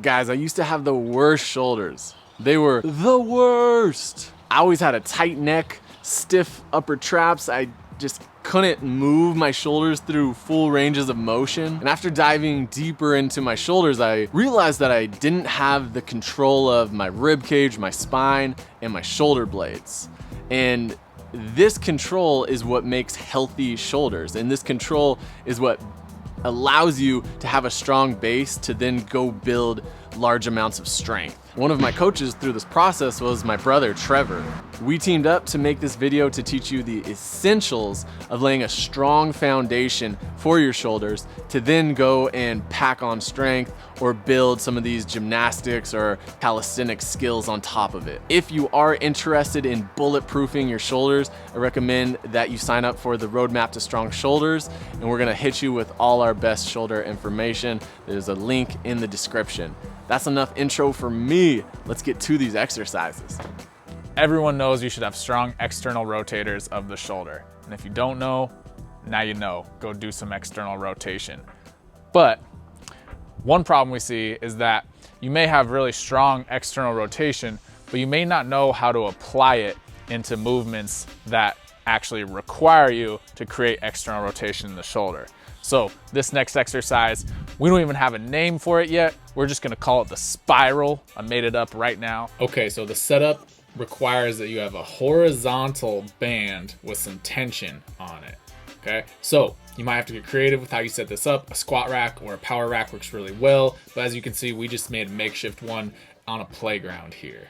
Guys, I used to have the worst shoulders. They were the worst. I always had a tight neck, stiff upper traps. I just couldn't move my shoulders through full ranges of motion. And after diving deeper into my shoulders, I realized that I didn't have the control of my rib cage, my spine, and my shoulder blades. And this control is what makes healthy shoulders. And this control is what allows you to have a strong base to then go build large amounts of strength. One of my coaches through this process was my brother, Trevor. We teamed up to make this video to teach you the essentials of laying a strong foundation for your shoulders to then go and pack on strength or build some of these gymnastics or calisthenics skills on top of it. If you are interested in bulletproofing your shoulders, I recommend that you sign up for the Roadmap to Strong Shoulders, and we're gonna hit you with all our best shoulder information. There's a link in the description. That's enough intro for me. Let's get to these exercises. Everyone knows you should have strong external rotators of the shoulder. And if you don't know, now you know. Go do some external rotation. But one problem we see is that you may have really strong external rotation, but you may not know how to apply it into movements that actually require you to create external rotation in the shoulder. So this next exercise, we don't even have a name for it yet. We're just gonna call it the spiral. I made it up right now. Okay, so the setup requires that you have a horizontal band with some tension on it, okay? So you might have to get creative with how you set this up. A squat rack or a power rack works really well, but as you can see, we just made a makeshift one on a playground here.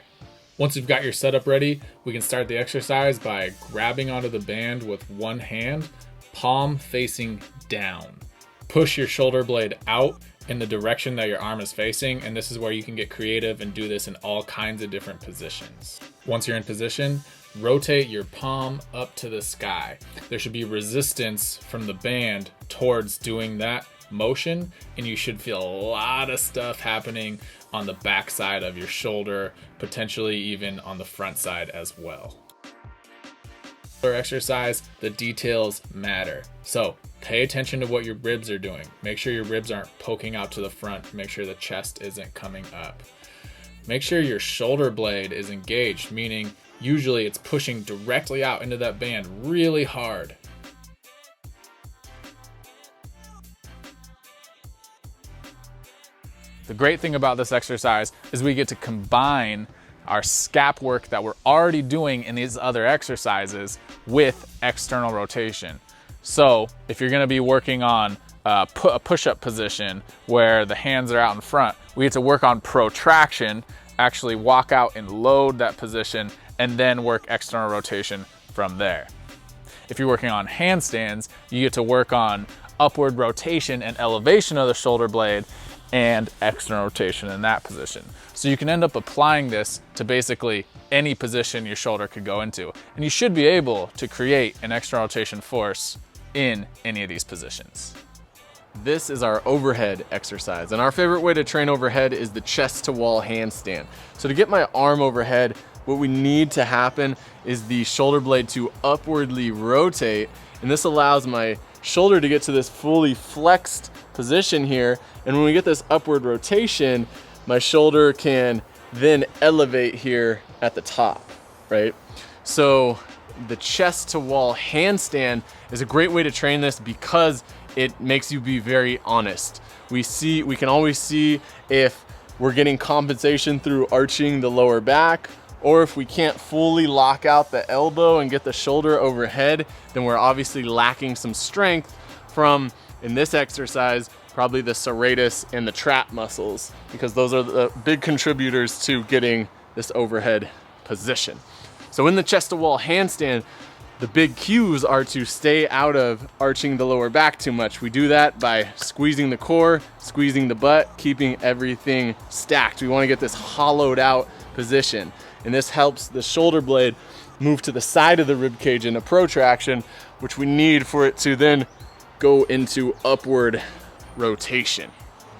Once you've got your setup ready, we can start the exercise by grabbing onto the band with one hand, palm facing down. Push your shoulder blade out in the direction that your arm is facing, and this is where you can get creative and do this in all kinds of different positions. Once you're in position, rotate your palm up to the sky. There should be resistance from the band towards doing that motion, and you should feel a lot of stuff happening on the back side of your shoulder, potentially even on the front side as well. For exercise, the details matter. So pay attention to what your ribs are doing. Make sure your ribs aren't poking out to the front. Make sure the chest isn't coming up. Make sure your shoulder blade is engaged, meaning usually it's pushing directly out into that band really hard. The great thing about this exercise is we get to combine our scap work that we're already doing in these other exercises with external rotation. So if you're gonna be working on a push-up position where the hands are out in front, we get to work on protraction, actually walk out and load that position, and then work external rotation from there. If you're working on handstands, you get to work on upward rotation and elevation of the shoulder blade and external rotation in that position. So you can end up applying this to basically any position your shoulder could go into. And you should be able to create an external rotation force in any of these positions. This is our overhead exercise, and our favorite way to train overhead is the chest to wall handstand. So to get my arm overhead, what we need to happen is the shoulder blade to upwardly rotate, and this allows my shoulder to get to this fully flexed position here. And when we get this upward rotation, my shoulder can then elevate here at the top, right? So the chest to wall handstand is a great way to train this because it makes you be very honest. We can always see if we're getting compensation through arching the lower back, or if we can't fully lock out the elbow and get the shoulder overhead, then we're obviously lacking some strength from, in this exercise, probably the serratus and the trap muscles, because those are the big contributors to getting this overhead position. So in the chest to wall handstand, the big cues are to stay out of arching the lower back too much. We do that by squeezing the core, squeezing the butt, keeping everything stacked. We want to get this hollowed out position. And this helps the shoulder blade move to the side of the rib cage in a protraction, which we need for it to then go into upward rotation.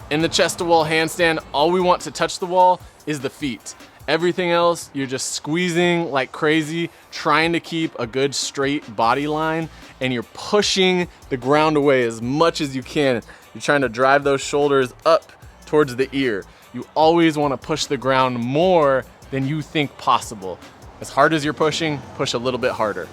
In the chest to wall handstand, all we want to touch the wall is the feet. Everything else, you're just squeezing like crazy, trying to keep a good straight body line, and you're pushing the ground away as much as you can. You're trying to drive those shoulders up towards the ear. you always want to push the ground more than you think possible. As hard as you're pushing, push a little bit harder.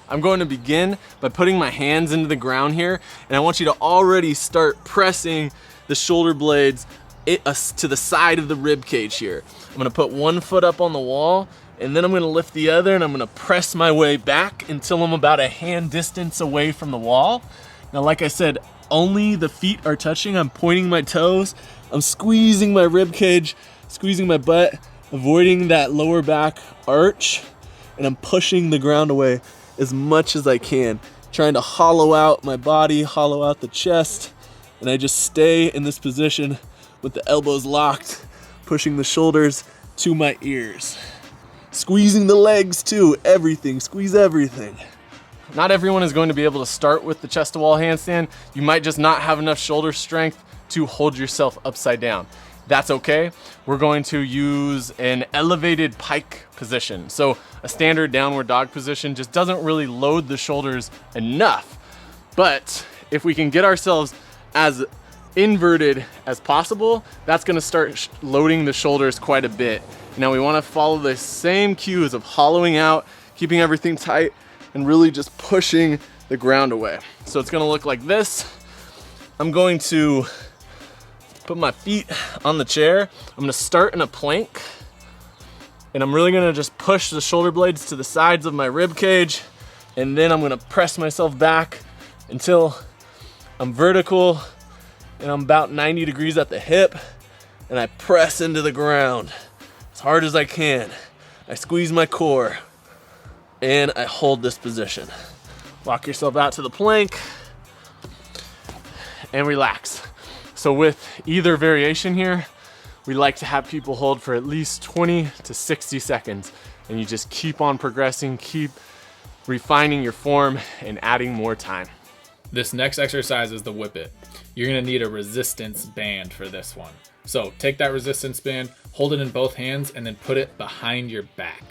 I'm going to begin by putting my hands into the ground here, and I want you to already start pressing the shoulder blades to the side of the rib cage here. I'm gonna put one foot up on the wall, and then I'm gonna lift the other, and I'm gonna press my way back until I'm about a hand distance away from the wall. Now, like I said, only the feet are touching. I'm pointing my toes. I'm squeezing my rib cage, squeezing my butt, avoiding that lower back arch, and I'm pushing the ground away as much as I can, trying to hollow out my body, hollow out the chest, and I just stay in this position with the elbows locked, pushing the shoulders to my ears. Squeezing the legs too, everything, squeeze everything. Not everyone is going to be able to start with the chest to wall handstand. You might just not have enough shoulder strength to hold yourself upside down. That's okay. We're going to use an elevated pike position. So a standard downward dog position just doesn't really load the shoulders enough. But if we can get ourselves as inverted as possible, that's gonna start loading the shoulders quite a bit. Now we wanna follow the same cues of hollowing out, keeping everything tight, and really just pushing the ground away. So it's gonna look like this. I'm going to put my feet on the chair. I'm gonna start in a plank, and I'm really gonna just push the shoulder blades to the sides of my rib cage, and then I'm gonna press myself back until I'm vertical and I'm about 90 degrees at the hip, and I press into the ground as hard as I can. I squeeze my core, and I hold this position. Walk yourself out to the plank, and relax. So with either variation here, we like to have people hold for at least 20 to 60 seconds, and you just keep on progressing, keep refining your form and adding more time. This next exercise is the whippet. You're gonna need a resistance band for this one. So take that resistance band, hold it in both hands, and then put it behind your back.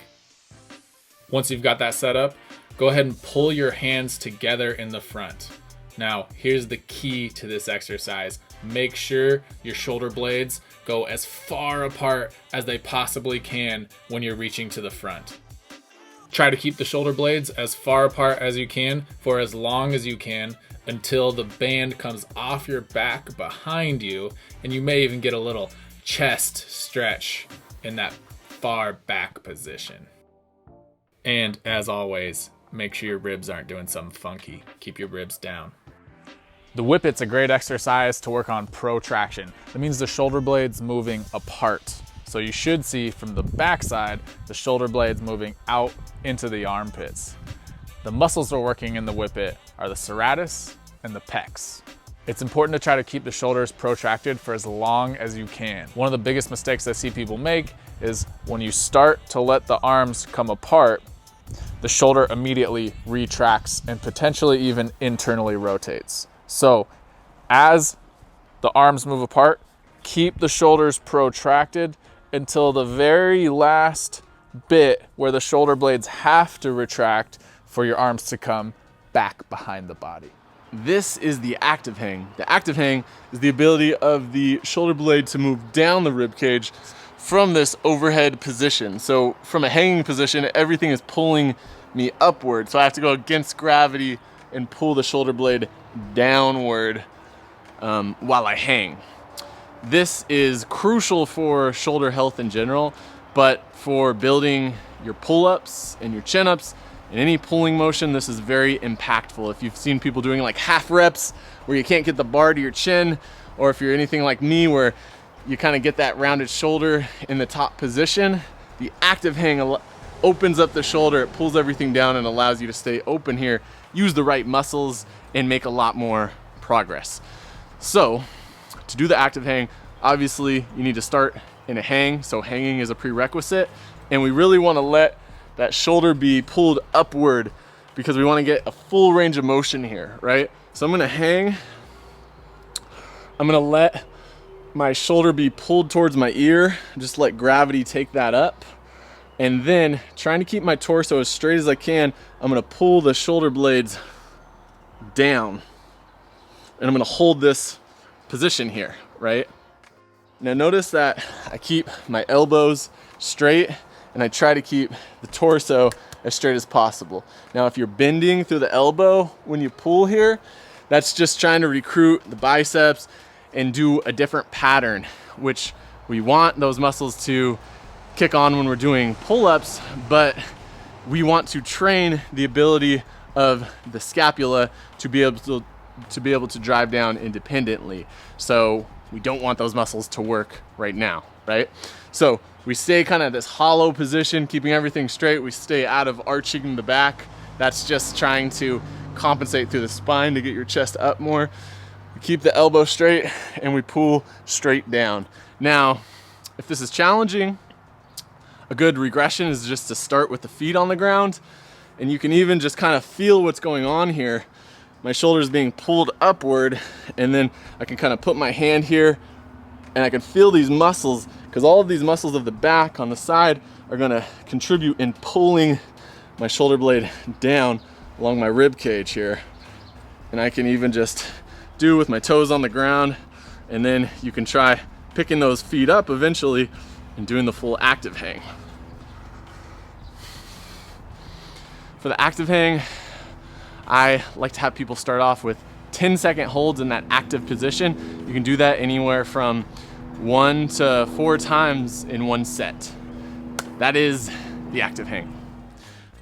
Once you've got that set up, go ahead and pull your hands together in the front. Now, here's the key to this exercise. Make sure your shoulder blades go as far apart as they possibly can when you're reaching to the front. Try to keep the shoulder blades as far apart as you can for as long as you can until the band comes off your back behind you, and you may even get a little chest stretch in that far back position. And as always, make sure your ribs aren't doing something funky. Keep your ribs down. The whippet's a great exercise to work on protraction. That means the shoulder blades moving apart. So you should see from the backside, the shoulder blades moving out into the armpits. The muscles we're working in the whippet are the serratus and the pecs. It's important to try to keep the shoulders protracted for as long as you can. One of the biggest mistakes I see people make is when you start to let the arms come apart, the shoulder immediately retracts and potentially even internally rotates. So as the arms move apart, keep the shoulders protracted until the very last bit where the shoulder blades have to retract for your arms to come back behind the body. This is the active hang. The active hang is the ability of the shoulder blade to move down the rib cage from this overhead position. So from a hanging position, everything is pulling me upward. So I have to go against gravity and pull the shoulder blade downward while I hang. This is crucial for shoulder health in general, but for building your pull-ups and your chin-ups and any pulling motion, this is very impactful. If you've seen people doing like half reps where you can't get the bar to your chin, or if you're anything like me where you kind of get that rounded shoulder in the top position, the active hang opens up the shoulder, it pulls everything down and allows you to stay open here, use the right muscles, and make a lot more progress. So to do the active hang, obviously you need to start in a hang, so hanging is a prerequisite, and we really want to let that shoulder be pulled upward because we want to get a full range of motion here, right? So I'm going to hang, I'm going to let my shoulder be pulled towards my ear, just let gravity take that up, and then trying to keep my torso as straight as I can, I'm going to pull the shoulder blades down, and I'm going to hold this position here, right? Now notice that I keep my elbows straight and I try to keep the torso as straight as possible. Now if you're bending through the elbow when you pull here, that's just trying to recruit the biceps and do a different pattern, which we want those muscles to kick on when we're doing pull-ups, but we want to train the ability of the scapula to be able to drive down independently. So we don't want those muscles to work right now, right? So we stay kind of this hollow position, keeping everything straight. We stay out of arching the back. That's just trying to compensate through the spine to get your chest up more. We keep the elbow straight and we pull straight down. Now, if this is challenging, a good regression is just to start with the feet on the ground, and you can even just kind of feel what's going on here. My shoulders being pulled upward, and then I can kind of put my hand here and I can feel these muscles, because all of these muscles of the back on the side are gonna contribute in pulling my shoulder blade down along my rib cage here. And I can even just do with my toes on the ground, and then you can try picking those feet up eventually and doing the full active hang. For the active hang, I like to have people start off with 10-second holds in that active position. You can do that anywhere from 1 to 4 times in one set. That is the active hang.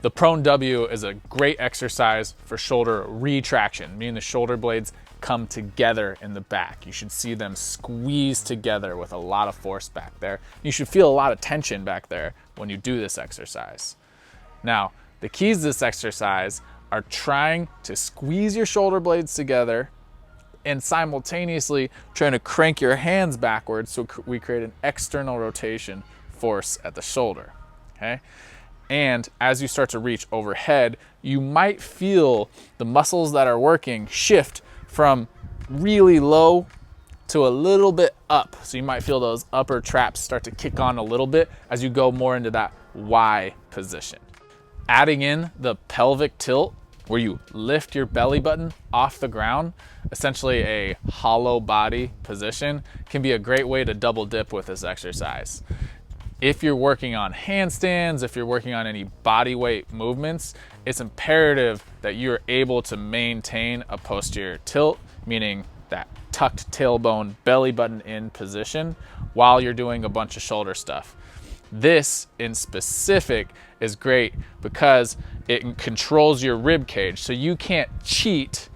The prone W is a great exercise for shoulder retraction, meaning the shoulder blades come together in the back. You should see them squeeze together with a lot of force back there. You should feel a lot of tension back there when you do this exercise. Now, the keys to this exercise are trying to squeeze your shoulder blades together and simultaneously trying to crank your hands backwards so we create an external rotation force at the shoulder, okay? And as you start to reach overhead, you might feel the muscles that are working shift from really low to a little bit up. So you might feel those upper traps start to kick on a little bit as you go more into that Y position. Adding in the pelvic tilt, where you lift your belly button off the ground, essentially a hollow body position, can be a great way to double dip with this exercise. If you're working on handstands, if you're working on any body weight movements, it's imperative that you're able to maintain a posterior tilt, meaning that tucked tailbone, belly button in position while you're doing a bunch of shoulder stuff. This in specific is great because it controls your rib cage. So you can't cheat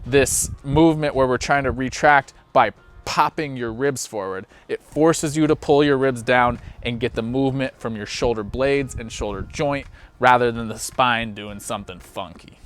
this movement where we're trying to retract by popping your ribs forward. It forces you to pull your ribs down and get the movement from your shoulder blades and shoulder joint rather than the spine doing something funky.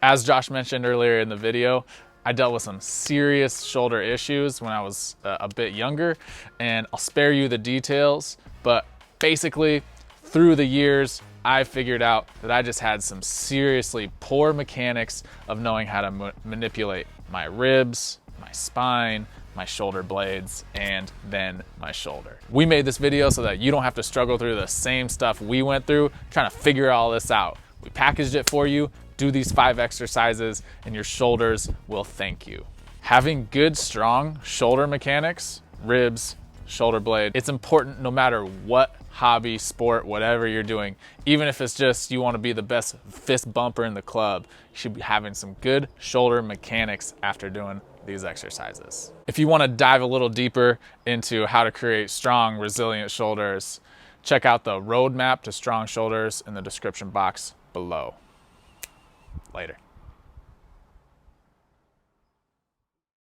As Josh mentioned earlier in the video, I dealt with some serious shoulder issues when I was a bit younger, and I'll spare you the details, but basically through the years, I figured out that I just had some seriously poor mechanics of knowing how to manipulate my ribs, my spine, my shoulder blades, and then my shoulder. We made this video so that you don't have to struggle through the same stuff we went through trying to figure all this out. We packaged it for you. Do these 5 exercises and your shoulders will thank you. Having good, strong shoulder mechanics, ribs, shoulder blade, it's important no matter what hobby, sport, whatever you're doing. Even if it's just you want to be the best fist bumper in the club, you should be having some good shoulder mechanics after doing these exercises. If you want to dive a little deeper into how to create strong, resilient shoulders, check out the roadmap to strong shoulders in the description box below. Later.